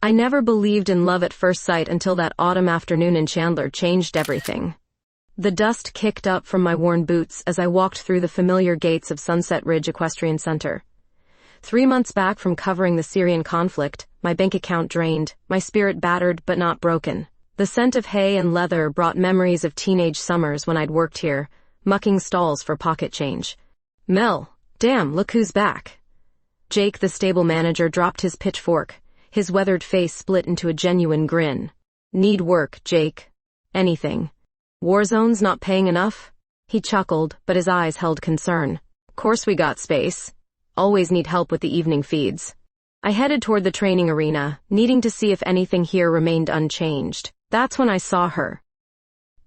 I never believed in love at first sight until that autumn afternoon in Chandler changed everything. The dust kicked up from my worn boots as I walked through the familiar gates of Sunset Ridge Equestrian Center. 3 months back from covering the Syrian conflict, my bank account drained, my spirit battered but not broken. The scent of hay and leather brought memories of teenage summers when I'd worked here, mucking stalls for pocket change. Mel, damn, look who's back. Jake, the stable manager, dropped his pitchfork. His weathered face split into a genuine grin. Need work, Jake. Anything. Warzone's not paying enough? He chuckled, but his eyes held concern. Course we got space. Always need help with the evening feeds. I headed toward the training arena, needing to see if anything here remained unchanged. That's when I saw her.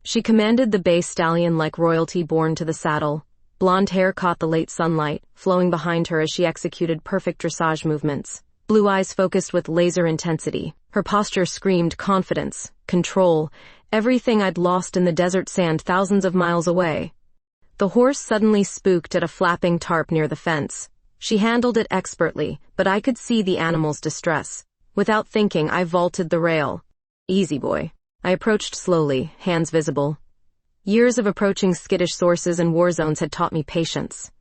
She commanded the bay stallion like royalty born to the saddle. Blonde hair caught the late sunlight, flowing behind her as she executed perfect dressage movements. Blue eyes focused with laser intensity. Her posture screamed confidence, control, everything I'd lost in the desert sand thousands of miles away. The horse suddenly spooked at a flapping tarp near the fence. She handled it expertly, but I could see the animal's distress. Without thinking, I vaulted the rail. Easy, boy. I approached slowly, hands visible. Years of approaching skittish sources and war zones had taught me patience.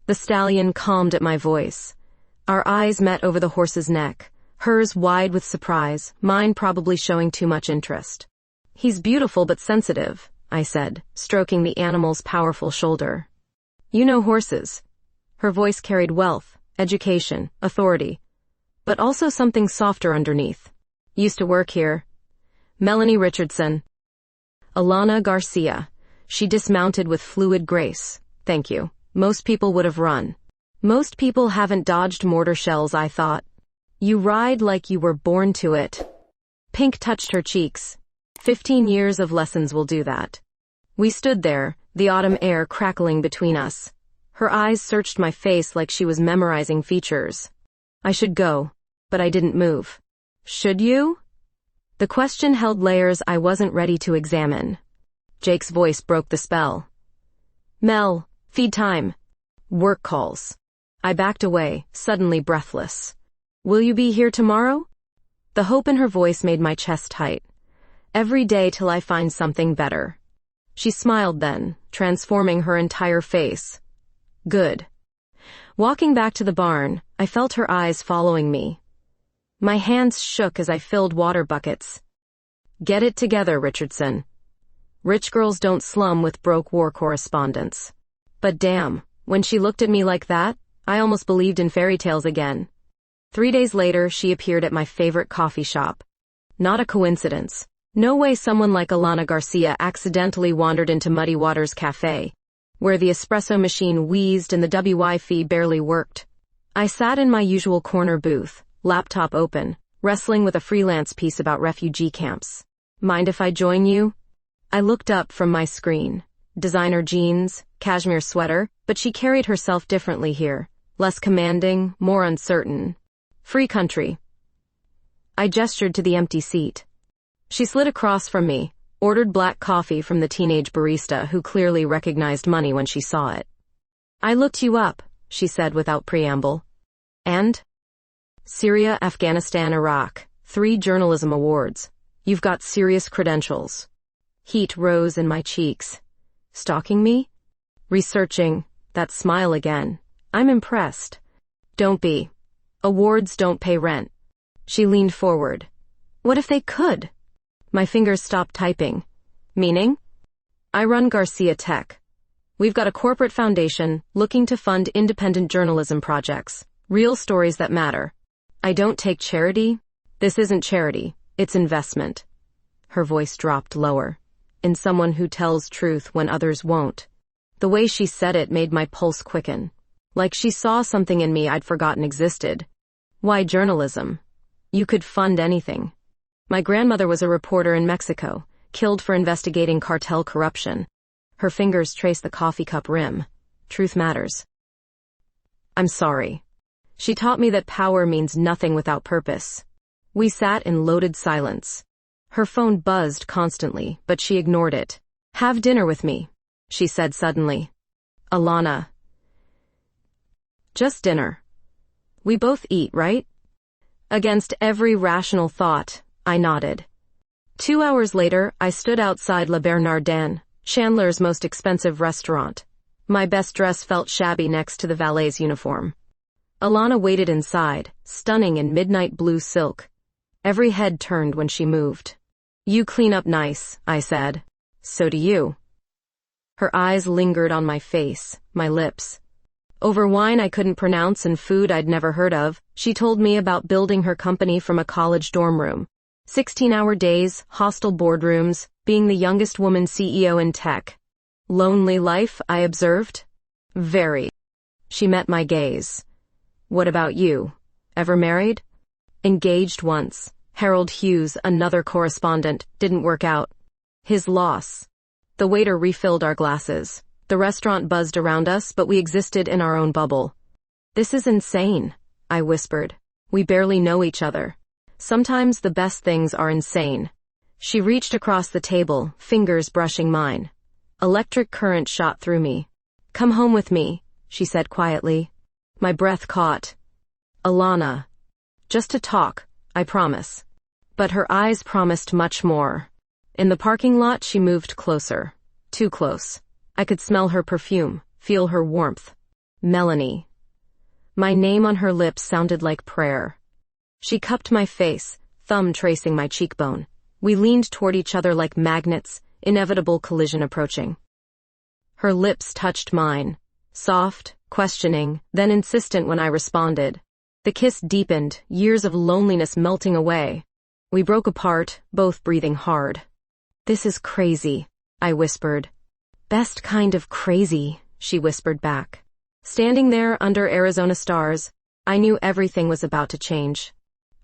The stallion calmed at my voice. Our eyes met over the horse's neck, hers wide with surprise, mine probably showing too much interest. He's beautiful but sensitive, I said, stroking the animal's powerful shoulder. You know horses. Her voice carried wealth, education, authority, but also something softer underneath. Used to work here. Melanie Richardson. Alana Garcia. She dismounted with fluid grace. Thank you. Most people would have run. Most people haven't dodged mortar shells, I thought. You ride like you were born to it. Pink touched her cheeks. 15 years of lessons will do that. We stood there, the autumn air crackling between us. Her eyes searched my face like she was memorizing features. I should go, but I didn't move. Should you? The question held layers I wasn't ready to examine. Jake's voice broke the spell. Mel, feed time. Work calls. I backed away, suddenly breathless. Will you be here tomorrow? The hope in her voice made my chest tight. Every day till I find something better. She smiled then, transforming her entire face. Good. Walking back to the barn, I felt her eyes following me. My hands shook as I filled water buckets. Get it together, Richardson. Rich girls don't slum with broke war correspondents. But damn, when she looked at me like that, I almost believed in fairy tales again. 3 days later, she appeared at my favorite coffee shop. Not a coincidence. No way someone like Alana Garcia accidentally wandered into Muddy Waters Cafe, where the espresso machine wheezed and the Wi-Fi barely worked. I sat in my usual corner booth, laptop open, wrestling with a freelance piece about refugee camps. Mind if I join you? I looked up from my screen. Designer jeans, cashmere sweater, but she carried herself differently here. Less commanding, more uncertain. Free country. I gestured to the empty seat. She slid across from me, ordered black coffee from the teenage barista who clearly recognized money when she saw it. I looked you up, she said without preamble. And? Syria, Afghanistan, Iraq. 3 journalism awards. You've got serious credentials. Heat rose in my cheeks. Stalking me? Researching. That smile again. I'm impressed. Don't be. Awards don't pay rent. She leaned forward. What if they could? My fingers stopped typing. Meaning? I run Garcia Tech. We've got a corporate foundation looking to fund independent journalism projects. Real stories that matter. I don't take charity. This isn't charity. It's investment. Her voice dropped lower. In someone who tells truth when others won't. The way she said it made my pulse quicken. Like she saw something in me I'd forgotten existed. Why journalism? You could fund anything. My grandmother was a reporter in Mexico, killed for investigating cartel corruption. Her fingers traced the coffee cup rim. Truth matters. I'm sorry. She taught me that power means nothing without purpose. We sat in loaded silence. Her phone buzzed constantly, but she ignored it. Have dinner with me, she said suddenly. Alana. Just dinner. We both eat, right? Against every rational thought, I nodded. 2 hours later, I stood outside Le Bernardin, Chandler's most expensive restaurant. My best dress felt shabby next to the valet's uniform. Alana waited inside, stunning in midnight blue silk. Every head turned when she moved. "You clean up nice," I said. "So do you." Her eyes lingered on my face, my lips. Over wine I couldn't pronounce and food I'd never heard of, she told me about building her company from a college dorm room. 16-hour days, hostile boardrooms, being the youngest woman CEO in tech. Lonely life, I observed? Very. She met my gaze. "What about you? Ever married?" "Engaged once. Harold Hughes, another correspondent, didn't work out. His loss." The waiter refilled our glasses. The restaurant buzzed around us, but we existed in our own bubble. "This is insane," I whispered. "We barely know each other. Sometimes the best things are insane." She reached across the table, fingers brushing mine. Electric current shot through me. "Come home with me," she said quietly. My breath caught. "Alana. Just to talk, I promise." But her eyes promised much more. In the parking lot, she moved closer. Too close. I could smell her perfume, feel her warmth. Melanie. My name on her lips sounded like prayer. She cupped my face, thumb tracing my cheekbone. We leaned toward each other like magnets, inevitable collision approaching. Her lips touched mine. Soft, questioning, then insistent when I responded. The kiss deepened, years of loneliness melting away. We broke apart, both breathing hard. "This is crazy," I whispered. "Best kind of crazy," she whispered back. Standing there under Arizona stars, I knew everything was about to change.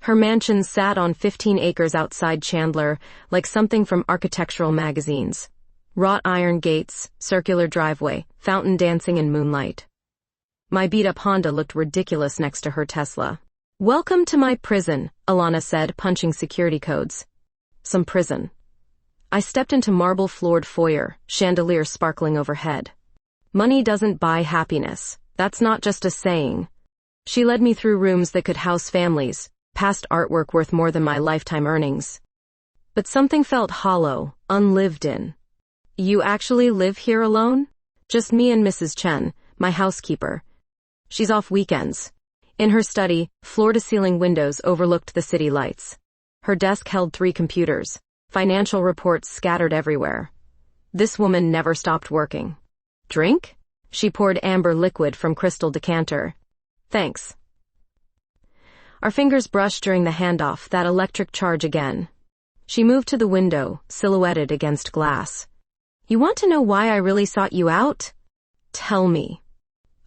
Her mansion sat on 15 acres outside Chandler, like something from architectural magazines. Wrought iron gates, circular driveway, fountain dancing in moonlight. My beat-up Honda looked ridiculous next to her Tesla. "Welcome to my prison," Alana said, punching security codes. Some prison. I stepped into marble-floored foyer, chandelier sparkling overhead. Money doesn't buy happiness. That's not just a saying. She led me through rooms that could house families, past artwork worth more than my lifetime earnings. But something felt hollow, unlived in. "You actually live here alone?" "Just me and Mrs. Chen, my housekeeper. She's off weekends." In her study, floor-to-ceiling windows overlooked the city lights. Her desk held 3 computers, financial reports scattered everywhere. This woman never stopped working. "Drink?" She poured amber liquid from crystal decanter. "Thanks." Our fingers brushed during the handoff, that electric charge again. She moved to the window, silhouetted against glass. "You want to know why I really sought you out? Tell me."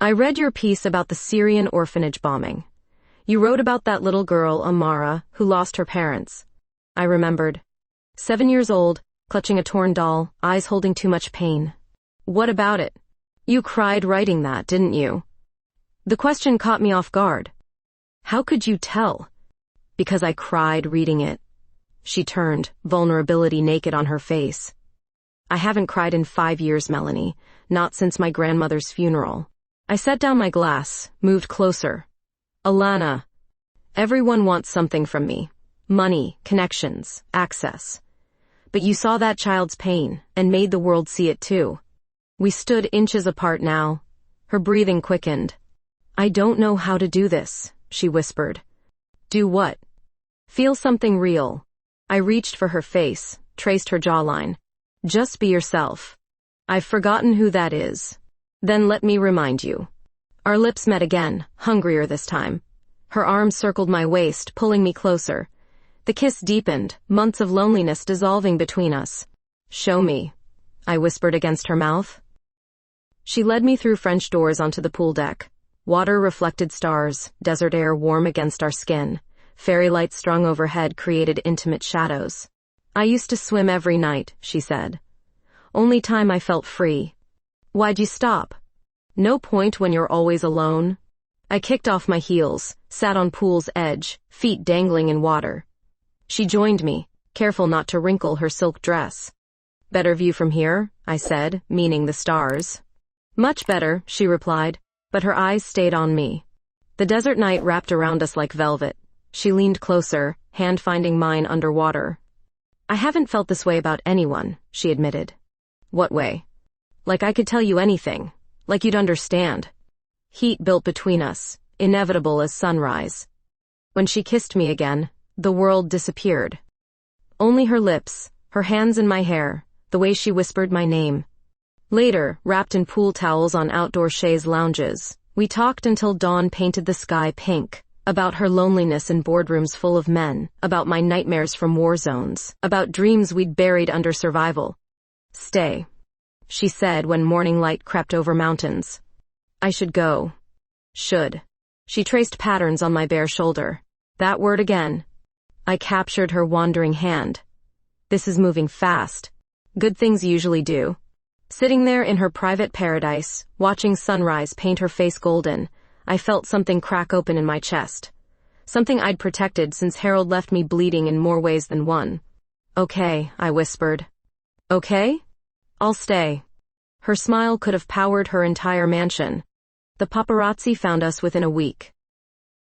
"I read your piece about the Syrian orphanage bombing. You wrote about that little girl, Amara, who lost her parents." I remembered. 7 years old, clutching a torn doll, eyes holding too much pain. "What about it? You cried writing that, didn't you?" The question caught me off guard. "How could you tell?" "Because I cried reading it." She turned, vulnerability naked on her face. "I haven't cried in 5 years, Melanie, not since my grandmother's funeral." I set down my glass, moved closer. "Alana, everyone wants something from me. Money, connections, access. But you saw that child's pain, and made the world see it too." We stood inches apart now. Her breathing quickened. "I don't know how to do this," she whispered. "Do what?" "Feel something real." I reached for her face, traced her jawline. "Just be yourself." "I've forgotten who that is." "Then let me remind you." Our lips met again, hungrier this time. Her arm circled my waist, pulling me closer. The kiss deepened, months of loneliness dissolving between us. "Show me," I whispered against her mouth. She led me through French doors onto the pool deck. Water reflected stars, desert air warm against our skin. Fairy lights strung overhead created intimate shadows. "I used to swim every night," she said. "Only time I felt free." "Why'd you stop?" "No point when you're always alone." I kicked off my heels, sat on pool's edge, feet dangling in water. She joined me, careful not to wrinkle her silk dress. "Better view from here," I said, meaning the stars. "Much better," she replied, but her eyes stayed on me. The desert night wrapped around us like velvet. She leaned closer, hand finding mine underwater. I haven't felt this way about anyone, she admitted. What way? Like I could tell you anything. Like you'd understand. Heat built between us, inevitable as sunrise. When she kissed me again, the world disappeared. Only her lips, her hands in my hair, the way she whispered my name. Later, wrapped in pool towels on outdoor chaise lounges, we talked until dawn painted the sky pink, about her loneliness in boardrooms full of men, about my nightmares from war zones, about dreams we'd buried under survival. Stay, she said when morning light crept over mountains. I should go. Should. She traced patterns on my bare shoulder. That word again. I captured her wandering hand. This is moving fast. Good things usually do. Sitting there in her private paradise, watching sunrise paint her face golden, I felt something crack open in my chest. Something I'd protected since Harold left me bleeding in more ways than one. Okay, I whispered. Okay? I'll stay. Her smile could have powered her entire mansion. The paparazzi found us within a week.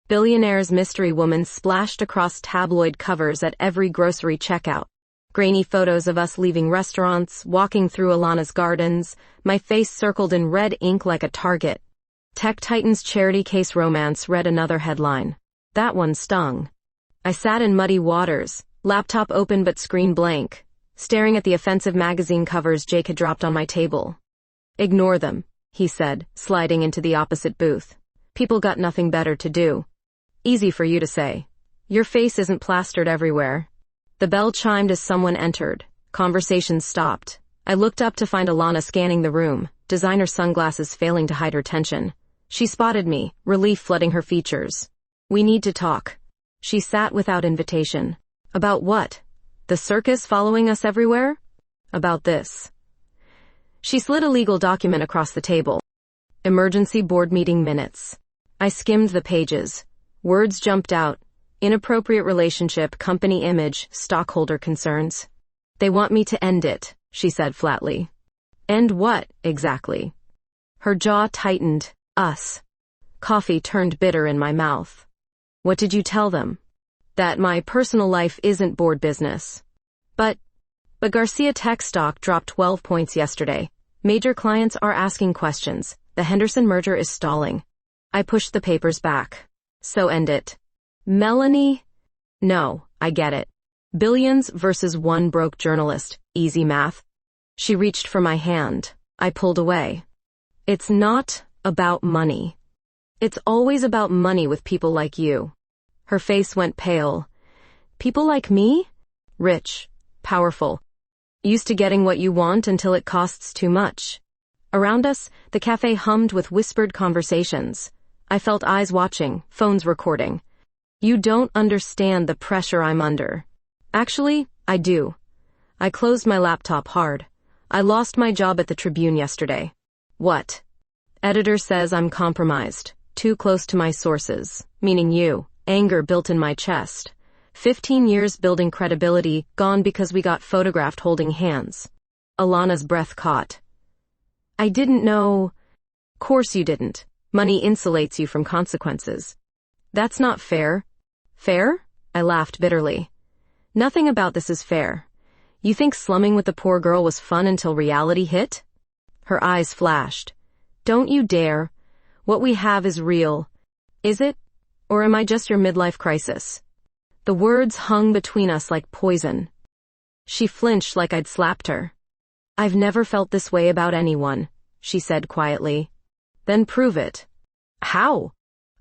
Billionaire's mystery woman splashed across tabloid covers at every grocery checkout. Grainy photos of us leaving restaurants, walking through Alana's gardens, my face circled in red ink like a target. Tech Titan's charity case romance read another headline. That one stung. I sat in muddy waters, laptop open but screen blank, staring at the offensive magazine covers Jake had dropped on my table. Ignore them, he said, sliding into the opposite booth. People got nothing better to do. Easy for you to say. Your face isn't plastered everywhere. The bell chimed as someone entered. Conversation stopped. I looked up to find Alana scanning the room, designer sunglasses failing to hide her tension. She spotted me, relief flooding her features. We need to talk. She sat without invitation. About what? The circus following us everywhere? About this. She slid a legal document across the table. Emergency board meeting minutes. I skimmed the pages. Words jumped out. Inappropriate relationship, company image, stockholder concerns. They want me to end it, she said flatly. End what, exactly? Her jaw tightened. Us. Coffee turned bitter in my mouth. What did you tell them? That my personal life isn't board business. But Garcia Tech stock dropped 12 points yesterday. Major clients are asking questions. The Henderson merger is stalling. I pushed the papers back. So end it. Melanie? No, I get it. Billions versus one broke journalist. Easy math. She reached for my hand. I pulled away. It's not about money. It's always about money with people like you. Her face went pale. People like me? Rich. Powerful. Used to getting what you want until it costs too much. Around us, the cafe hummed with whispered conversations. I felt eyes watching, phones recording. You don't understand the pressure I'm under. Actually, I do. I closed my laptop hard. I lost my job at the Tribune yesterday. What? Editor says I'm compromised. Too close to my sources. Meaning you. Anger built in my chest. 15 years building credibility, gone because we got photographed holding hands. Alana's breath caught. I didn't know. Course you didn't. Money insulates you from consequences. That's not fair. Fair? I laughed bitterly. Nothing about this is fair. You think slumming with the poor girl was fun until reality hit? Her eyes flashed. Don't you dare. What we have is real. Is it? Or am I just your midlife crisis? The words hung between us like poison. She flinched like I'd slapped her. I've never felt this way about anyone, she said quietly. Then prove it. How?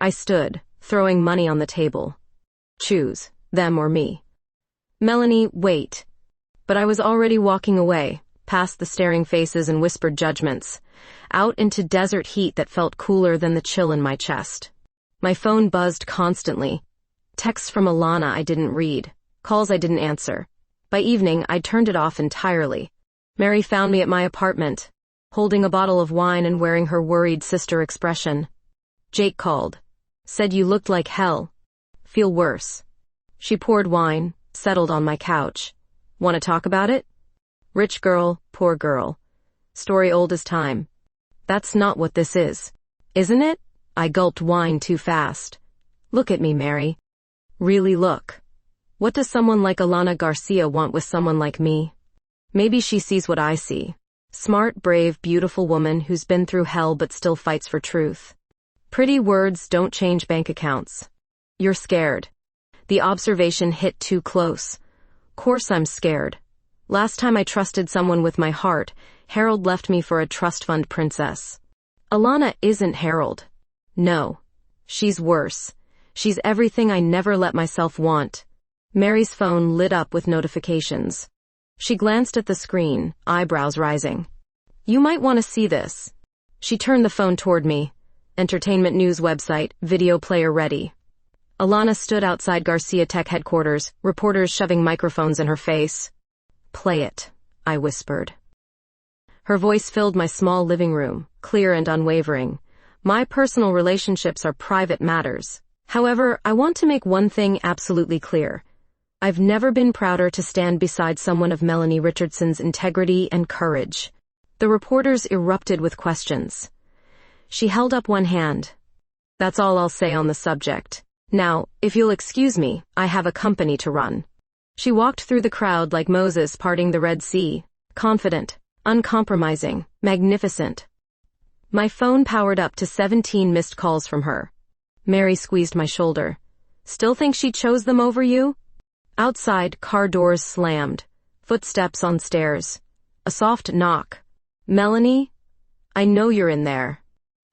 I stood, throwing money on the table. Choose, them or me. Melanie, wait. But I was already walking away, past the staring faces and whispered judgments, out into desert heat that felt cooler than the chill in my chest. My phone buzzed constantly. Texts from Alana I didn't read, calls I didn't answer. By evening, I'd turned it off entirely. Mary found me at my apartment, holding a bottle of wine and wearing her worried sister expression. Jake called. Said you looked like hell. Feel worse. She poured wine, settled on my couch. Want to talk about it? Rich girl, poor girl. Story old as time. That's not what this is. Isn't it? I gulped wine too fast. Look at me, Mary. Really look. What does someone like Alana Garcia want with someone like me? Maybe she sees what I see. Smart, brave, beautiful woman who's been through hell but still fights for truth. Pretty words don't change bank accounts. You're scared. The observation hit too close. Course I'm scared. Last time I trusted someone with my heart, Harold left me for a trust fund princess. Alana isn't Harold. No. She's worse. She's everything I never let myself want. Mary's phone lit up with notifications. She glanced at the screen, eyebrows rising. You might want to see this. She turned the phone toward me. Entertainment news website, video player ready. Alana stood outside Garcia Tech headquarters, reporters shoving microphones in her face. Play it, I whispered. Her voice filled my small living room, clear and unwavering. My personal relationships are private matters. However, I want to make one thing absolutely clear. I've never been prouder to stand beside someone of Melanie Richardson's integrity and courage. The reporters erupted with questions. She held up one hand. That's all I'll say on the subject. Now, if you'll excuse me, I have a company to run. She walked through the crowd like Moses parting the Red Sea, confident, uncompromising, magnificent. My phone powered up to 17 missed calls from her. Mary squeezed my shoulder. Still think she chose them over you? Outside, car doors slammed. Footsteps on stairs. A soft knock. Melanie? I know you're in there.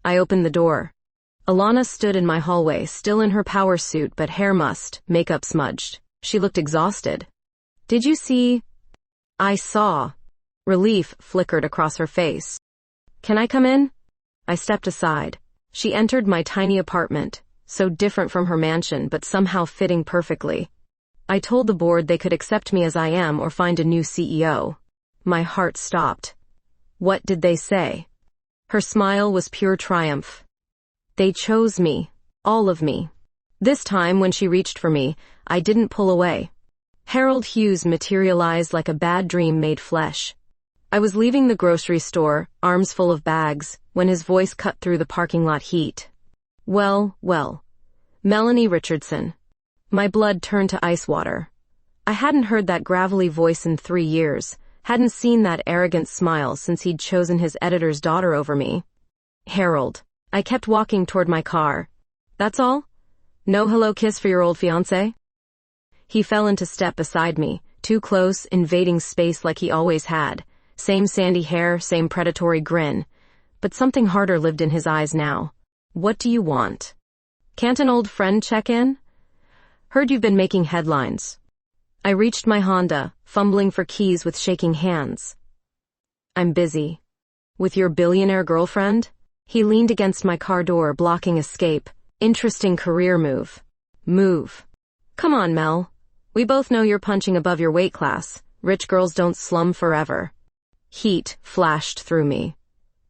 I opened the door. Alana stood in my hallway, still in her power suit but hair mussed, makeup smudged. She looked exhausted. Did you see? I saw. Relief flickered across her face. Can I come in? I stepped aside. She entered my tiny apartment, so different from her mansion but somehow fitting perfectly. I told the board they could accept me as I am or find a new CEO. My heart stopped. What did they say? Her smile was pure triumph. They chose me. All of me. This time, when she reached for me, I didn't pull away. Harold Hughes materialized like a bad dream made flesh. I was leaving the grocery store, arms full of bags, when his voice cut through the parking lot heat. Well. Melanie Richardson. My blood turned to ice water. I hadn't heard that gravelly voice in 3 years, hadn't seen that arrogant smile since he'd chosen his editor's daughter over me. Harold. I kept walking toward my car. That's all? No hello kiss for your old fiancé? He fell into step beside me, too close, invading space like he always had. Same sandy hair, same predatory grin. But something harder lived in his eyes now. What do you want? Can't an old friend check in? Heard you've been making headlines. I reached my Honda, fumbling for keys with shaking hands. I'm busy. With your billionaire girlfriend? He leaned against my car door, blocking escape. Interesting career move. Move. Come on, Mel. We both know you're punching above your weight class. Rich girls don't slum forever. Heat flashed through me.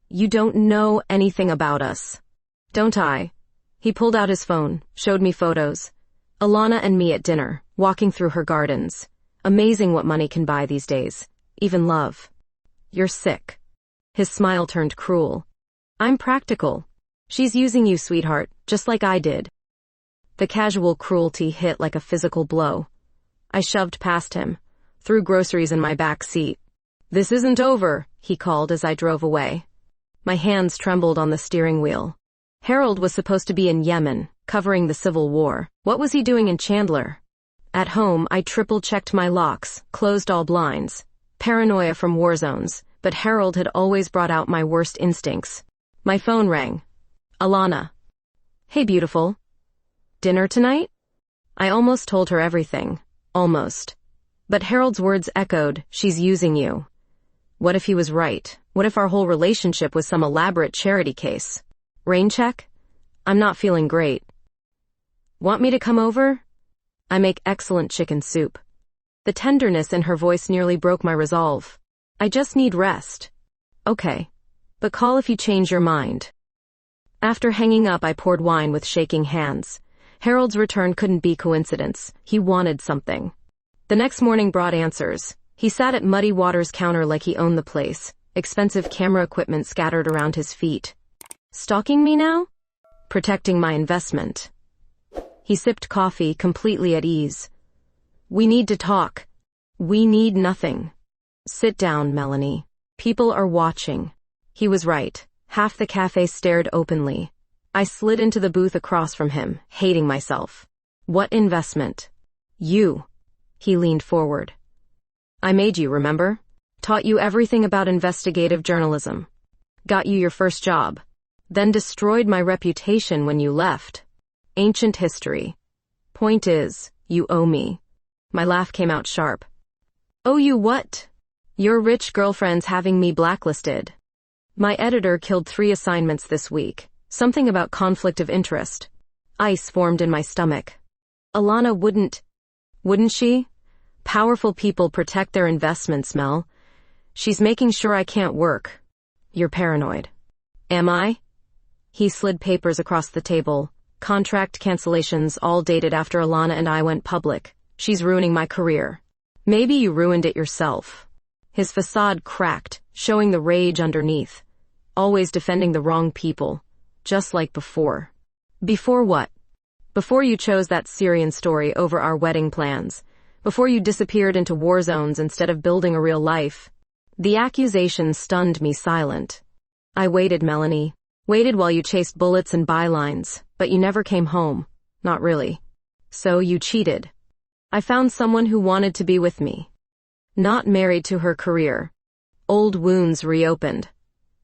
You don't know anything about us. Don't I? He pulled out his phone, showed me photos. Alana and me at dinner, walking through her gardens. Amazing what money can buy these days. Even love. You're sick. His smile turned cruel. I'm practical. She's using you, sweetheart, just like I did. The casual cruelty hit like a physical blow. I shoved past him, threw groceries in my back seat. This isn't over, he called as I drove away. My hands trembled on the steering wheel. Harold was supposed to be in Yemen, covering the civil war. What was he doing in Chandler? At home, I triple-checked my locks, closed all blinds. Paranoia from war zones, but Harold had always brought out my worst instincts. My phone rang. Alana. Hey, beautiful. Dinner tonight? I almost told her everything. Almost. But Harold's words echoed, she's using you. What if he was right? What if our whole relationship was some elaborate charity case? Rain check? I'm not feeling great. Want me to come over? I make excellent chicken soup. The tenderness in her voice nearly broke my resolve. I just need rest. Okay. But call if you change your mind. After hanging up, I poured wine with shaking hands. Harold's return couldn't be coincidence. He wanted something. The next morning brought answers. He sat at Muddy Waters' counter like he owned the place, expensive camera equipment scattered around his feet. Stalking me now? Protecting my investment. He sipped coffee, completely at ease. We need to talk. We need nothing. Sit down, Melanie. People are watching. He was right. Half the cafe stared openly. I slid into the booth across from him, hating myself. What investment? You. He leaned forward. I made you, remember? Taught you everything about investigative journalism. Got you your first job. Then destroyed my reputation when you left. Ancient history. Point is, you owe me. My laugh came out sharp. Owe you what? Your rich girlfriend's having me blacklisted. My editor killed 3 assignments this week. Something about conflict of interest. Ice formed in my stomach. Alana wouldn't she? Powerful people protect their investments, Mel. She's making sure I can't work. You're paranoid. Am I? He slid papers across the table. Contract cancellations, all dated after Alana and I went public. She's ruining my career. Maybe you ruined it yourself. His facade cracked, showing the rage underneath. Always defending the wrong people. Just like before. Before what? Before you chose that Syrian story over our wedding plans. Before you disappeared into war zones instead of building a real life. The accusation stunned me silent. I waited, Melanie. Waited while you chased bullets and bylines, but you never came home. Not really. So you cheated. I found someone who wanted to be with me. Not married to her career. Old wounds reopened.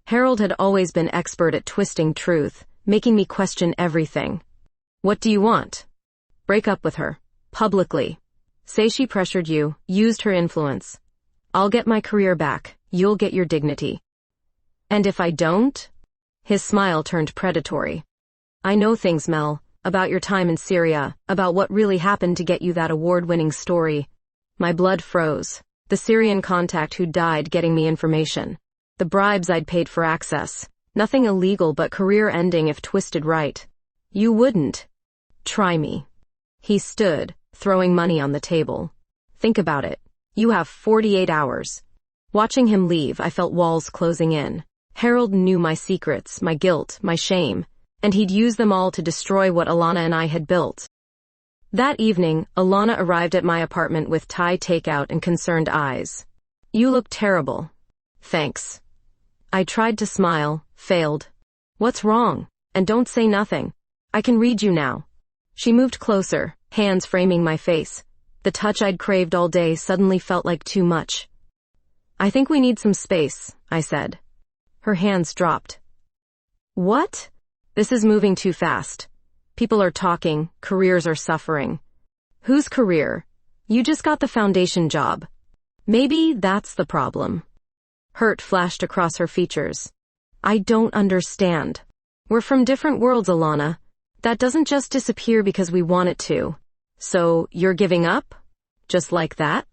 Harold had always been expert at twisting truth, making me question everything. What do you want? Break up with her. Publicly. Say she pressured you, used her influence. I'll get my career back. You'll get your dignity. And if I don't? His smile turned predatory. I know things, Mel, about your time in Syria, about what really happened to get you that award-winning story. My blood froze. The Syrian contact who died getting me information. The bribes I'd paid for access. Nothing illegal but career-ending if twisted right. You wouldn't. Try me. He stood, throwing money on the table. Think about it. You have 48 hours. Watching him leave, I felt walls closing in. Harold knew my secrets, my guilt, my shame, and he'd use them all to destroy what Alana and I had built. That evening, Alana arrived at my apartment with Thai takeout and concerned eyes. You look terrible. Thanks. I tried to smile, failed. What's wrong? And don't say nothing. I can read you now. She moved closer, hands framing my face. The touch I'd craved all day suddenly felt like too much. I think we need some space, I said. Her hands dropped. What? This is moving too fast. People are talking, careers are suffering. Whose career? You just got the foundation job. Maybe that's the problem. Hurt flashed across her features. I don't understand. We're from different worlds, Alana. That doesn't just disappear because we want it to. So, you're giving up? Just like that?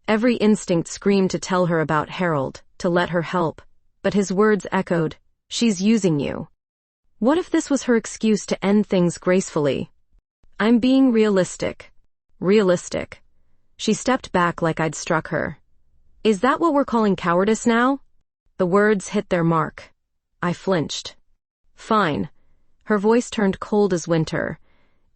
Every instinct screamed to tell her about Harold, to let her help. But his words echoed, she's using you. What if this was her excuse to end things gracefully? I'm being realistic. Realistic. She stepped back like I'd struck her. Is that what we're calling cowardice now? The words hit their mark. I flinched. Fine. Her voice turned cold as winter.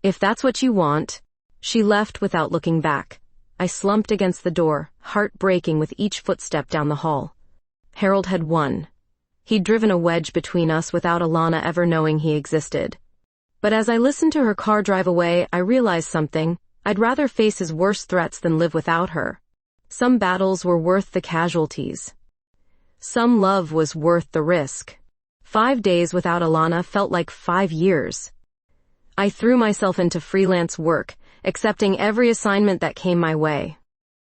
If that's what you want. She left without looking back. I slumped against the door, heart breaking with each footstep down the hall. Harold had won. He'd driven a wedge between us without Alana ever knowing he existed. But as I listened to her car drive away, I realized something. I'd rather face his worst threats than live without her. Some battles were worth the casualties. Some love was worth the risk. 5 days without Alana felt like 5 years. I threw myself into freelance work, accepting every assignment that came my way.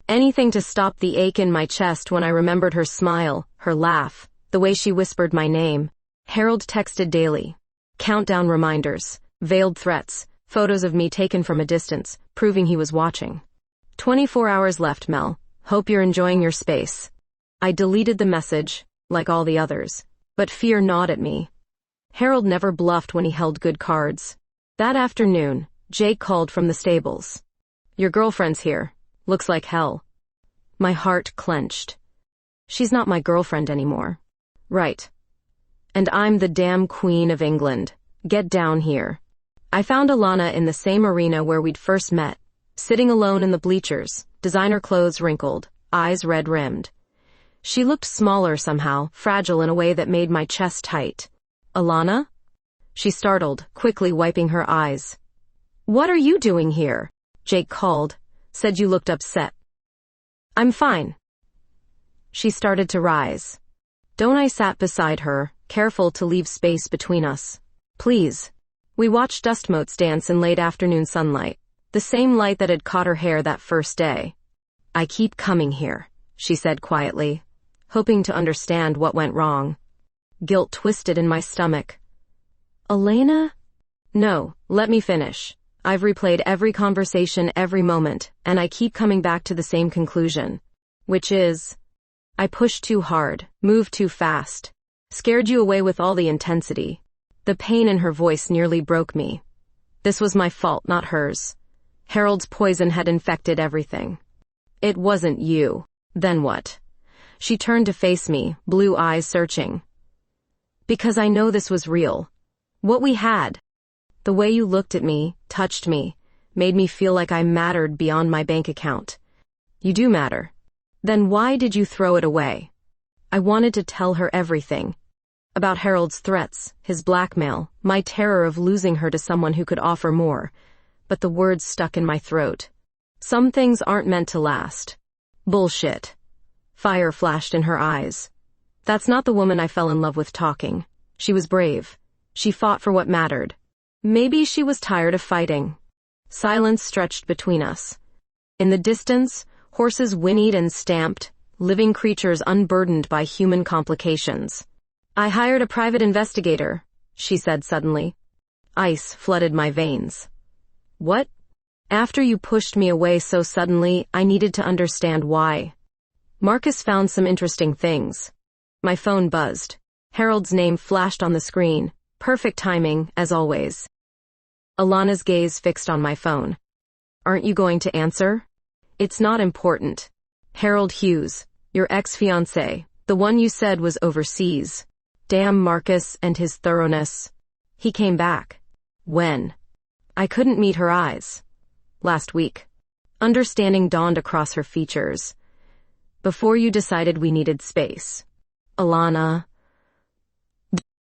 Anything to stop the ache in my chest when I remembered her smile, her laugh, the way she whispered my name. Harold texted daily. Countdown reminders, veiled threats, photos of me taken from a distance, proving he was watching. 24 hours left, Mel. Hope you're enjoying your space. I deleted the message, like all the others, but fear gnawed at me. Harold never bluffed when he held good cards. That afternoon, Jake called from the stables. Your girlfriend's here. Looks like hell. My heart clenched. She's not my girlfriend anymore. Right. And I'm the damn Queen of England. Get down here. I found Alana in the same arena where we'd first met, sitting alone in the bleachers, designer clothes wrinkled, eyes red-rimmed. She looked smaller somehow, fragile in a way that made my chest tight. "Alana?" She startled, quickly wiping her eyes. "What are you doing here?" Jake called, said you looked upset. "I'm fine." She started to rise. I sat beside her, careful to leave space between us. "Please." We watched dust motes dance in late afternoon sunlight, the same light that had caught her hair that first day. "I keep coming here," she said quietly, hoping to understand what went wrong. Guilt twisted in my stomach. "Elena?" "No, let me finish. I've replayed every conversation, every moment, and I keep coming back to the same conclusion. Which is, I pushed too hard, moved too fast, scared you away with all the intensity." The pain in her voice nearly broke me. This was my fault, not hers. Harold's poison had infected everything. "It wasn't you." "Then what?" She turned to face me, blue eyes searching. "Because I know this was real. What we had. The way you looked at me, touched me, made me feel like I mattered beyond my bank account. You do matter. Then why did you throw it away?" I wanted to tell her everything. About Harold's threats, his blackmail, my terror of losing her to someone who could offer more, but the words stuck in my throat. Some things aren't meant to last. Bullshit. Fire flashed in her eyes. That's not the woman I fell in love with talking. She was brave. She fought for what mattered. Maybe she was tired of fighting. Silence stretched between us. In the distance, horses whinnied and stamped, living creatures unburdened by human complications. "I hired a private investigator," she said suddenly. Ice flooded my veins. "What?" "After you pushed me away so suddenly, I needed to understand why. Marcus found some interesting things." My phone buzzed. Harold's name flashed on the screen. Perfect timing, as always. Alana's gaze fixed on my phone. "Aren't you going to answer?" "It's not important. Harold Hughes, your ex-fiancé, the one you said was overseas. Damn Marcus and his thoroughness. He came back." "When?" I couldn't meet her eyes. "Last week." Understanding dawned across her features. "Before you decided we needed space." "Alana."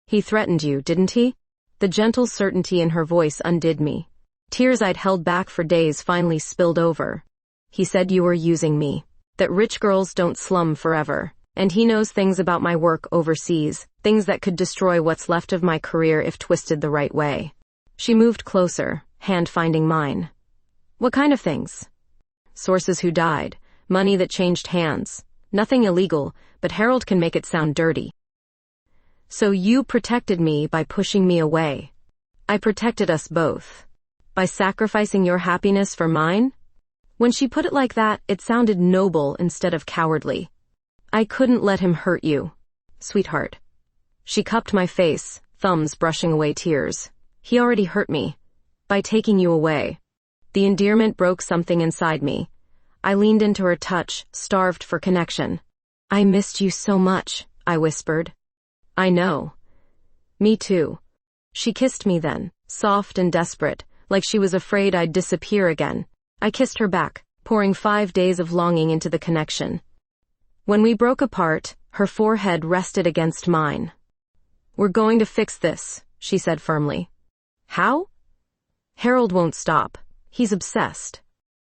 "He threatened you, didn't he?" The gentle certainty in her voice undid me. Tears I'd held back for days finally spilled over. "He said you were using me. That rich girls don't slum forever. And he knows things about my work overseas, things that could destroy what's left of my career if twisted the right way." She moved closer, hand finding mine. "What kind of things?" "Sources who died, money that changed hands. Nothing illegal, but Harold can make it sound dirty." "So you protected me by pushing me away." "I protected us both. By sacrificing your happiness for mine?" When she put it like that, it sounded noble instead of cowardly. "I couldn't let him hurt you, sweetheart." She cupped my face, thumbs brushing away tears. "He already hurt me. By taking you away." The endearment broke something inside me. I leaned into her touch, starved for connection. "I missed you so much," I whispered. "I know." "Me too." She kissed me then, soft and desperate, like she was afraid I'd disappear again. I kissed her back, pouring 5 days of longing into the connection. When we broke apart, her forehead rested against mine. "We're going to fix this," she said firmly. "How?" "Harold won't stop. He's obsessed.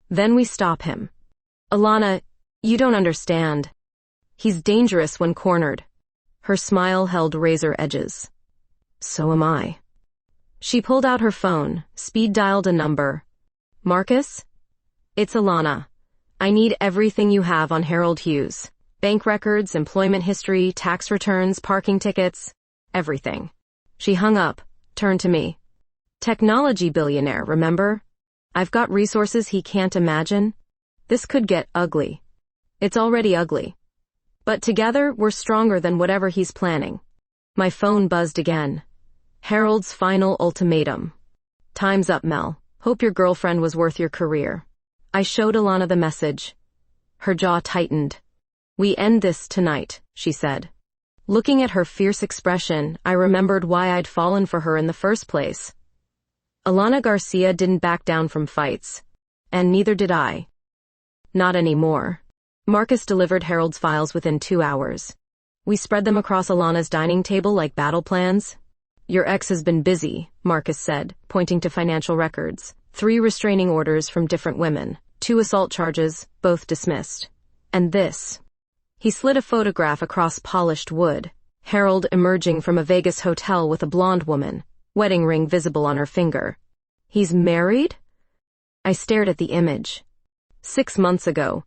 Then we stop him." "Alana, you don't understand. He's dangerous when cornered." Her smile held razor edges. "So am I." She pulled out her phone, speed-dialed a number. "Marcus?" "It's Alana. I need everything you have on Harold Hughes. Bank records, employment history, tax returns, parking tickets, everything." She hung up, turned to me. "Technology billionaire, remember? I've got resources he can't imagine. This could get ugly. It's already ugly. But together, we're stronger than whatever he's planning." My phone buzzed again. Harold's final ultimatum. "Time's up, Mel. Hope your girlfriend was worth your career." I showed Alana the message. Her jaw tightened. "We end this tonight," she said. Looking at her fierce expression, I remembered why I'd fallen for her in the first place. Alana Garcia didn't back down from fights. And neither did I. Not anymore. Marcus delivered Harold's files within 2 hours. We spread them across Alana's dining table like battle plans. Your ex has been busy, Marcus said, pointing to financial records. 3 restraining orders from different women. 2 assault charges, both dismissed. And this. He slid a photograph across polished wood. Harold emerging from a Vegas hotel with a blonde woman, wedding ring visible on her finger. He's married? I stared at the image. 6 months ago.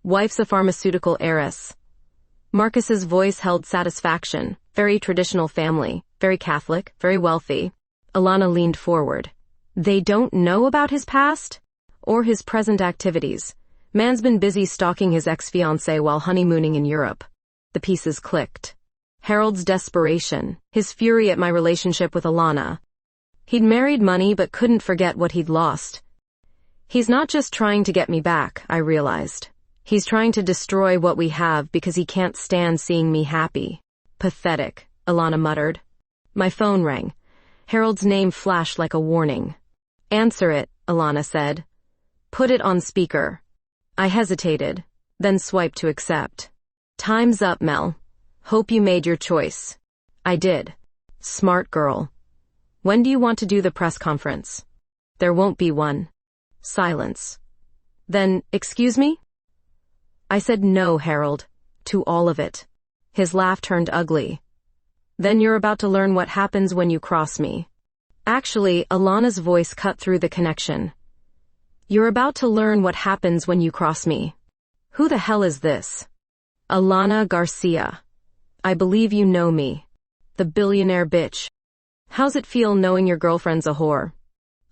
Wife's a pharmaceutical heiress. Marcus's voice held satisfaction. Very traditional family, very Catholic, very wealthy. Alana leaned forward. They don't know about his past? Or his present activities. Man's been busy stalking his ex-fiancé while honeymooning in Europe. The pieces clicked. Harold's desperation, his fury at my relationship with Alana. He'd married money but couldn't forget what he'd lost. He's not just trying to get me back, I realized. He's trying to destroy what we have because he can't stand seeing me happy. Pathetic, Alana muttered. My phone rang. Harold's name flashed like a warning. Answer it, Alana said. Put it on speaker. I hesitated, then swiped to accept. Time's up, Mel. Hope you made your choice. I did. Smart girl. When do you want to do the press conference? There won't be one. Silence. Then, excuse me? I said no, Harold. To all of it. His laugh turned ugly. Then you're about to learn what happens when you cross me. Actually, Alana's voice cut through the connection. You're about to learn what happens when you cross me. Who the hell is this? Alana Garcia. I believe you know me. The billionaire bitch. How's it feel knowing your girlfriend's a whore?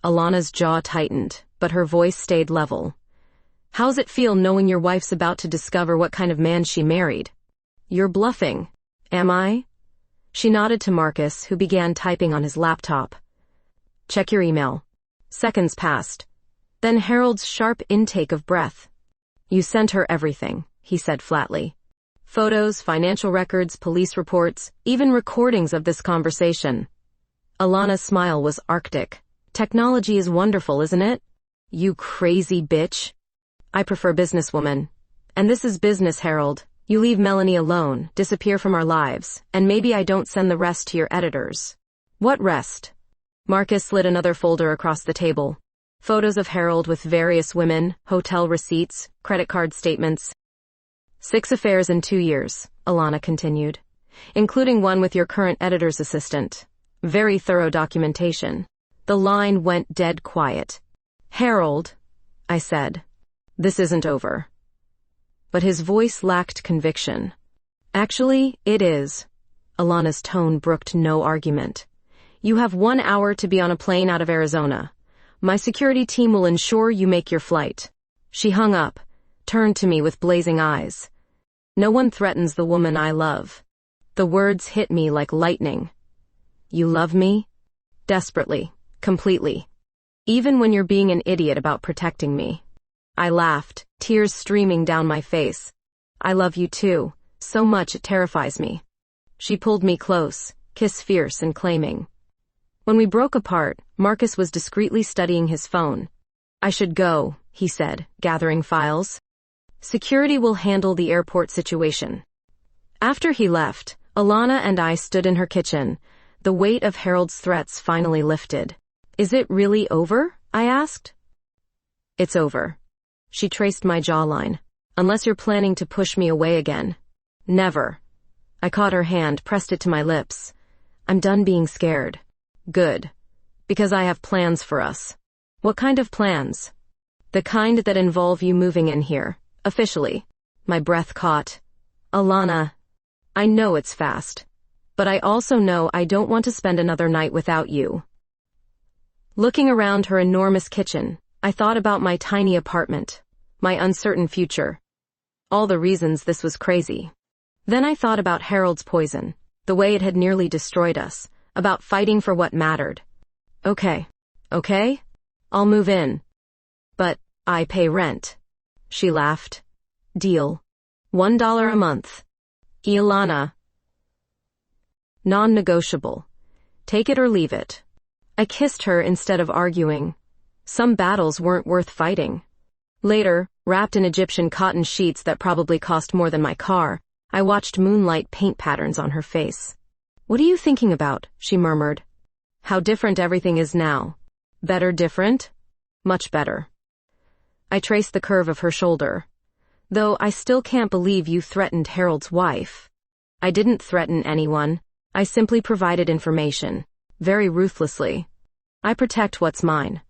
Alana's jaw tightened, but her voice stayed level. How's it feel knowing your wife's about to discover what kind of man she married? You're bluffing. Am I? She nodded to Marcus, who began typing on his laptop. Check your email. Seconds passed. Then Harold's sharp intake of breath. You sent her everything, he said flatly. Photos, financial records, police reports, even recordings of this conversation. Alana's smile was arctic. Technology is wonderful, isn't it? You crazy bitch. I prefer businesswoman. And this is business, Harold. You leave Melanie alone, disappear from our lives, and maybe I don't send the rest to your editors. What rest? Marcus slid another folder across the table. Photos of Harold with various women, hotel receipts, credit card statements. 6 affairs in 2 years, Alana continued, including one with your current editor's assistant. Very thorough documentation. The line went dead quiet. Harold, I said, this isn't over. But his voice lacked conviction. Actually, it is. Alana's tone brooked no argument. You have 1 hour to be on a plane out of Arizona. My security team will ensure you make your flight. She hung up, turned to me with blazing eyes. No one threatens the woman I love. The words hit me like lightning. You love me? Desperately, completely. Even when you're being an idiot about protecting me. I laughed, tears streaming down my face. I love you too, so much it terrifies me. She pulled me close, kiss fierce and claiming. When we broke apart, Marcus was discreetly studying his phone. I should go, he said, gathering files. Security will handle the airport situation. After he left, Alana and I stood in her kitchen. The weight of Harold's threats finally lifted. Is it really over? I asked. It's over. She traced my jawline. Unless you're planning to push me away again. Never. I caught her hand, pressed it to my lips. I'm done being scared. Good. Because I have plans for us. What kind of plans? The kind that involve you moving in here. Officially. My breath caught. Alana. I know it's fast. But I also know I don't want to spend another night without you. Looking around her enormous kitchen, I thought about my tiny apartment. My uncertain future. All the reasons this was crazy. Then I thought about Harold's poison. The way it had nearly destroyed us. About fighting for what mattered. Okay. I'll move in. But I pay rent. She laughed. Deal. $1 a month. Ilana. Non-negotiable. Take it or leave it. I kissed her instead of arguing. Some battles weren't worth fighting. Later, wrapped in Egyptian cotton sheets that probably cost more than my car, I watched moonlight paint patterns on her face. "What are you thinking about?" she murmured. "How different everything is now." "Better different?" "Much better." I traced the curve of her shoulder. "Though I still can't believe you threatened Harold's wife." "I didn't threaten anyone. I simply provided information. Very ruthlessly. I protect what's mine."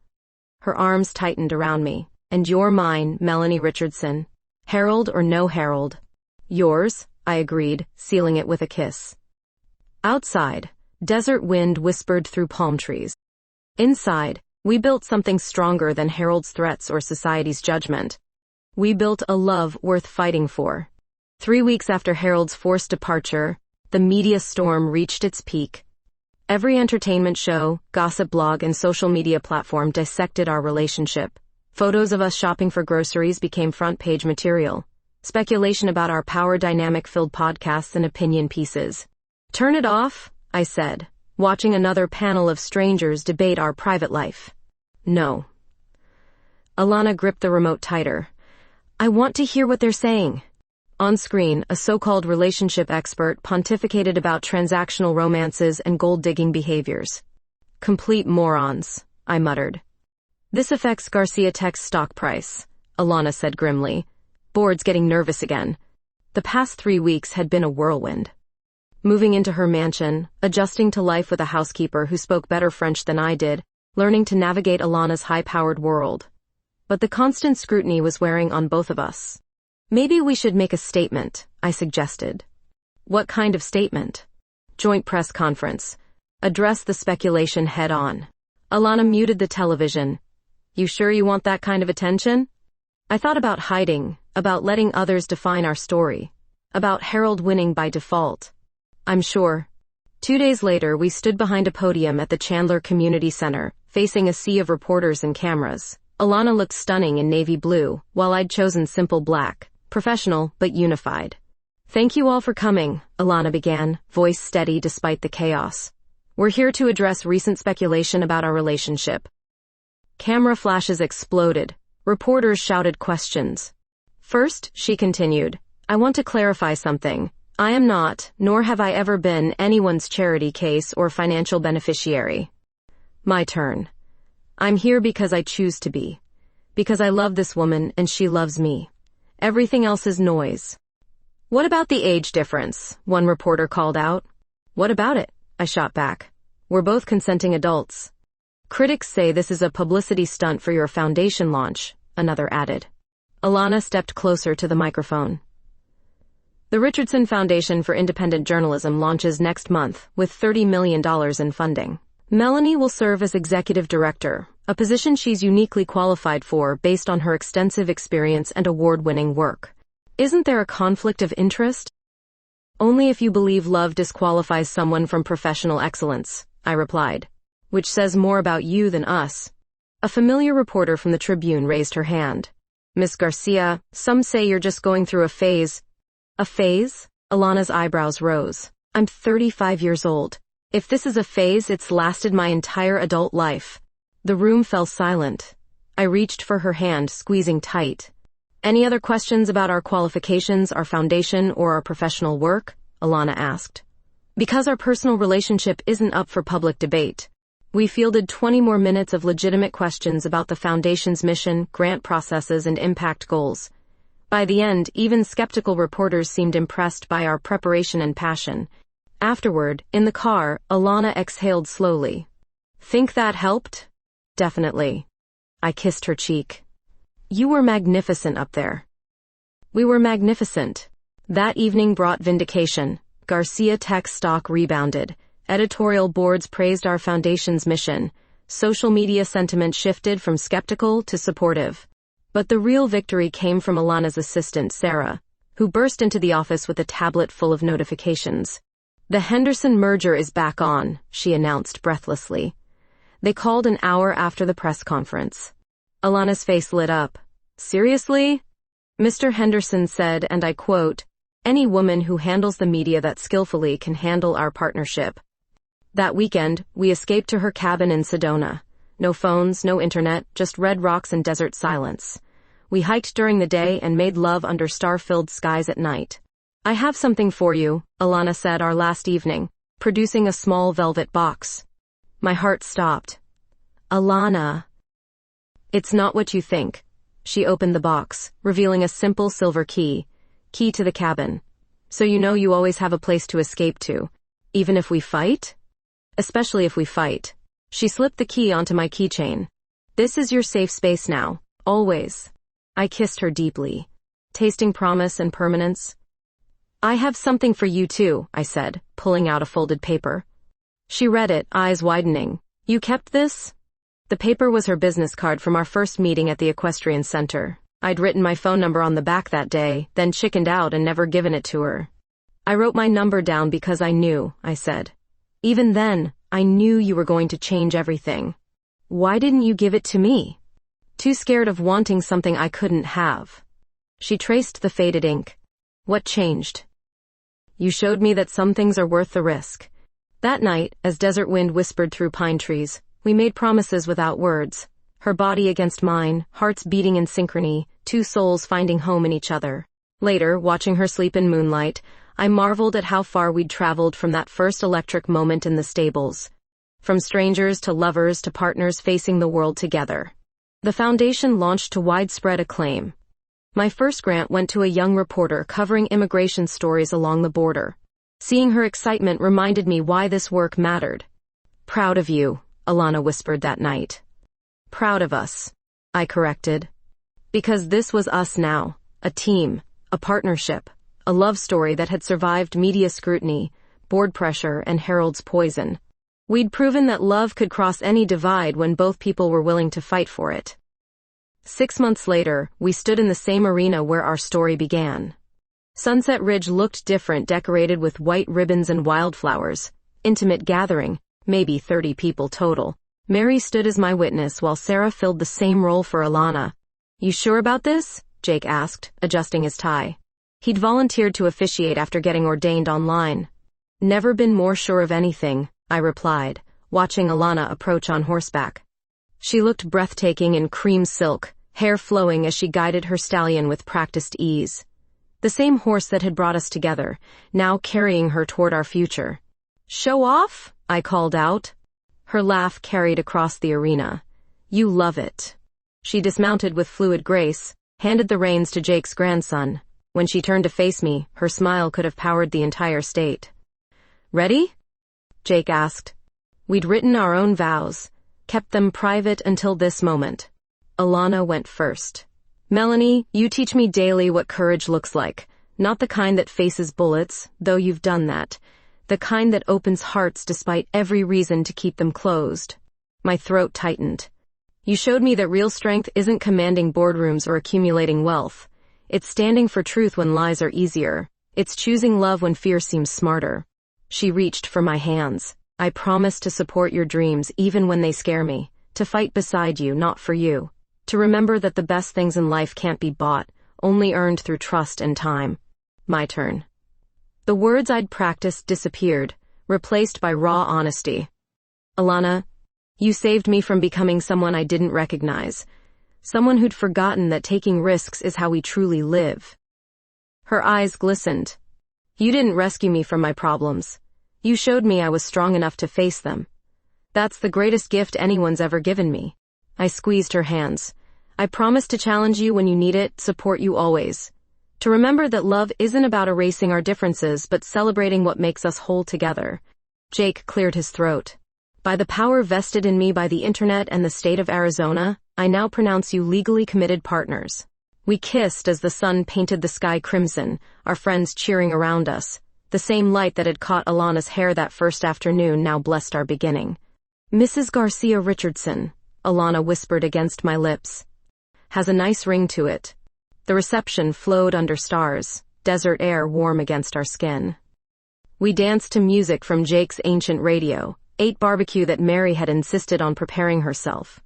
Her arms tightened around me. "And you're mine, Melanie Richardson. Harold or no Harold." "Yours," I agreed, sealing it with a kiss. Outside, desert wind whispered through palm trees. Inside, we built something stronger than Harold's threats or society's judgment. We built a love worth fighting for. 3 weeks after Harold's forced departure, the media storm reached its peak. Every entertainment show, gossip blog, and social media platform dissected our relationship. Photos of us shopping for groceries became front-page material. Speculation about our power dynamic filled podcasts and opinion pieces. "Turn it off," I said, watching another panel of strangers debate our private life. "No." Alana gripped the remote tighter. "I want to hear what they're saying." On screen, a so-called relationship expert pontificated about transactional romances and gold-digging behaviors. "Complete morons," I muttered. "This affects Garcia Tech's stock price," Alana said grimly. Board's getting nervous again. The past 3 weeks had been a whirlwind. Moving into her mansion, adjusting to life with a housekeeper who spoke better French than I did, learning to navigate Alana's high-powered world. But the constant scrutiny was wearing on both of us. "Maybe we should make a statement," I suggested. "What kind of statement?" "Joint press conference. Address the speculation head-on." Alana muted the television. "You sure you want that kind of attention?" I thought about hiding, about letting others define our story, about Harold winning by default. "I'm sure." 2 days later, we stood behind a podium at the Chandler Community Center, facing a sea of reporters and cameras. Alana looked stunning in navy blue, while I'd chosen simple black, professional but unified. "Thank you all for coming," Alana began, voice steady despite the chaos. "We're here to address recent speculation about our relationship." Camera flashes exploded. Reporters shouted questions. "First," she continued, "I want to clarify something. I am not, nor have I ever been, anyone's charity case or financial beneficiary." My turn. "I'm here because I choose to be. Because I love this woman and she loves me. Everything else is noise." "What about the age difference?" one reporter called out. "What about it?" I shot back. "We're both consenting adults." "Critics say this is a publicity stunt for your foundation launch," another added. Alana stepped closer to the microphone. "The Richardson Foundation for Independent Journalism launches next month with $30 million in funding. Melanie will serve as executive director, a position she's uniquely qualified for based on her extensive experience and award-winning work. Isn't there a conflict of interest?" "Only if you believe love disqualifies someone from professional excellence," I replied. "Which says more about you than us." A familiar reporter from the Tribune raised her hand. "Miss Garcia, some say you're just going through a phase." "A phase?" Alana's eyebrows rose. "I'm 35 years old. If this is a phase, it's lasted my entire adult life." The room fell silent. I reached for her hand, squeezing tight. "Any other questions about our qualifications, our foundation, or our professional work?" Alana asked. Because our personal relationship isn't up for public debate, we fielded 20 more minutes of legitimate questions about the Foundation's mission, grant processes, and impact goals. By the end, even skeptical reporters seemed impressed by our preparation and passion. Afterward, in the car, Alana exhaled slowly. "Think that helped?" "Definitely." I kissed her cheek. "You were magnificent up there." We were magnificent. That evening brought vindication. Garcia Tech stock rebounded. Editorial boards praised our foundation's mission. Social media sentiment shifted from skeptical to supportive. But the real victory came from Alana's assistant, Sarah, who burst into the office with a tablet full of notifications. "The Henderson merger is back on," she announced breathlessly. They called an hour after the press conference. Alana's face lit up. "Seriously?" Mr. Henderson said, and I quote, "Any woman who handles the media that skillfully can handle our partnership." That weekend, we escaped to her cabin in Sedona. No phones, no internet, just red rocks and desert silence. We hiked during the day and made love under star-filled skies at night. "I have something for you," Alana said our last evening, producing a small velvet box. My heart stopped. "Alana." "It's not what you think." She opened the box, revealing a simple silver key to the cabin. "So you know you always have a place to escape to, even if we fight?" "Especially if we fight." She slipped the key onto my keychain. "This is your safe space now, always." I kissed her deeply, tasting promise and permanence. "I have something for you too," I said, pulling out a folded paper. She read it, eyes widening. "You kept this?" The paper was her business card from our first meeting at the equestrian center. I'd written my phone number on the back that day, then chickened out and never given it to her. "I wrote my number down because I knew," I said. "Even then, I knew you were going to change everything. Why didn't you give it to me?" "Too scared of wanting something I couldn't have." She traced the faded ink. "What changed?" "You showed me that some things are worth the risk." That night, as desert wind whispered through pine trees, we made promises without words. Her body against mine, hearts beating in synchrony, two souls finding home in each other. Later, watching her sleep in moonlight, I marveled at how far we'd traveled from that first electric moment in the stables. From strangers to lovers to partners facing the world together. The foundation launched to widespread acclaim. My first grant went to a young reporter covering immigration stories along the border. Seeing her excitement reminded me why this work mattered. "Proud of you," Alana whispered that night. "Proud of us," I corrected. Because this was us now, a team, a partnership, a love story that had survived media scrutiny, board pressure, and Harold's poison. We'd proven that love could cross any divide when both people were willing to fight for it. 6 months later, we stood in the same arena where our story began. Sunset Ridge looked different, decorated with white ribbons and wildflowers. Intimate gathering, maybe 30 people total. Mary stood as my witness while Sarah filled the same role for Alana. "You sure about this?" Jake asked, adjusting his tie. He'd volunteered to officiate after getting ordained online. "Never been more sure of anything," I replied, watching Alana approach on horseback. She looked breathtaking in cream silk, hair flowing as she guided her stallion with practiced ease. The same horse that had brought us together, now carrying her toward our future. "Show off?" I called out. Her laugh carried across the arena. "You love it." She dismounted with fluid grace, handed the reins to Jake's grandson. When she turned to face me, her smile could have powered the entire state. "Ready?" Jake asked. We'd written our own vows, kept them private until this moment. Alana went first. "Melanie, you teach me daily what courage looks like. Not the kind that faces bullets, though you've done that. The kind that opens hearts despite every reason to keep them closed." My throat tightened. "You showed me that real strength isn't commanding boardrooms or accumulating wealth. It's standing for truth when lies are easier. It's choosing love when fear seems smarter." She reached for my hands. "I promise to support your dreams even when they scare me. To fight beside you, not for you. To remember that the best things in life can't be bought, only earned through trust and time." My turn. The words I'd practiced disappeared, replaced by raw honesty. "Alana, you saved me from becoming someone I didn't recognize. Someone who'd forgotten that taking risks is how we truly live." Her eyes glistened. "You didn't rescue me from my problems. You showed me I was strong enough to face them. That's the greatest gift anyone's ever given me." I squeezed her hands. "I promise to challenge you when you need it, support you always. To remember that love isn't about erasing our differences but celebrating what makes us whole together." Jake cleared his throat. "By the power vested in me by the internet and the state of Arizona, I now pronounce you legally committed partners." We kissed as the sun painted the sky crimson, our friends cheering around us. The same light that had caught Alana's hair that first afternoon now blessed our beginning. "Mrs. Garcia Richardson," Alana whispered against my lips. "Has a nice ring to it." The reception flowed under stars, desert air warm against our skin. We danced to music from Jake's ancient radio, ate barbecue that Mary had insisted on preparing herself.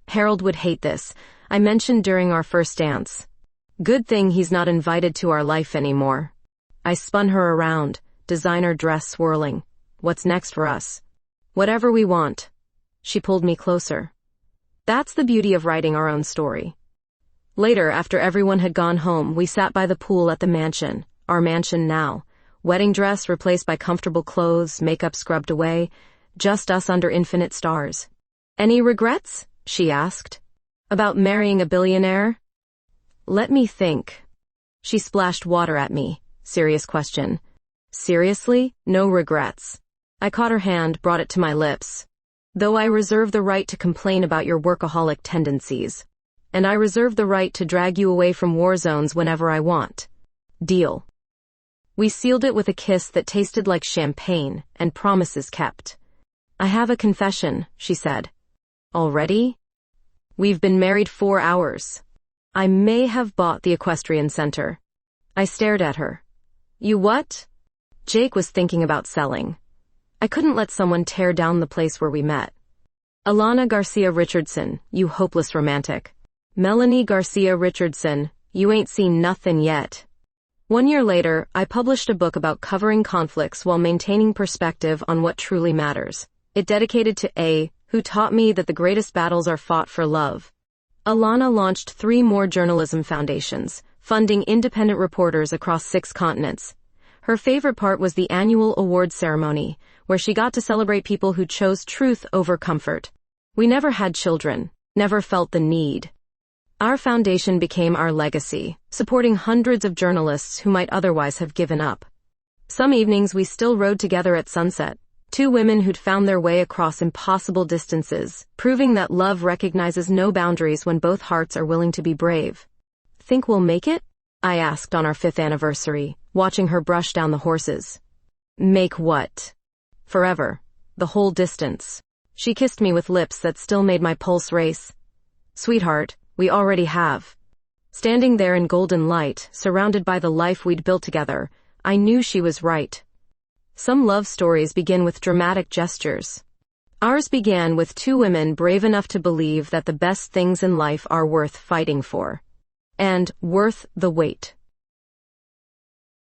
"Harold would hate this," I mentioned during our first dance. "Good thing he's not invited to our life anymore." I spun her around, designer dress swirling. "What's next for us?" Whatever we want. She pulled me closer. That's the beauty of writing our own story. Later, after everyone had gone home, we sat by the pool at the mansion, our mansion now. Wedding dress replaced by comfortable clothes, makeup scrubbed away, just us under infinite stars. Any regrets? She asked. About marrying a billionaire? Let me think. She splashed water at me. Serious question. Seriously? No regrets. I caught her hand, brought it to my lips. Though I reserve the right to complain about your workaholic tendencies. And I reserve the right to drag you away from war zones whenever I want. Deal. We sealed it with a kiss that tasted like champagne, and promises kept. I have a confession, she said. Already? We've been married 4 hours. I may have bought the equestrian center. I stared at her. You what? Jake was thinking about selling. I couldn't let someone tear down the place where we met. Alana Garcia Richardson, you hopeless romantic. Melanie Garcia Richardson, you ain't seen nothing yet. 1 year later, I published a book about covering conflicts while maintaining perspective on what truly matters. It dedicated to A, who taught me that the greatest battles are fought for love. Alana launched 3 more journalism foundations, funding independent reporters across 6 continents. Her favorite part was the annual award ceremony, where she got to celebrate people who chose truth over comfort. We never had children, never felt the need. Our foundation became our legacy, supporting hundreds of journalists who might otherwise have given up. Some evenings we still rode together at sunset, 2 women who'd found their way across impossible distances, proving that love recognizes no boundaries when both hearts are willing to be brave. Think we'll make it? I asked on our 5th anniversary, watching her brush down the horses. Make what? Forever. The whole distance. She kissed me with lips that still made my pulse race. Sweetheart, we already have. Standing there in golden light, surrounded by the life we'd built together, I knew she was right. Some love stories begin with dramatic gestures. Ours began with 2 women brave enough to believe that the best things in life are worth fighting for. And worth the wait.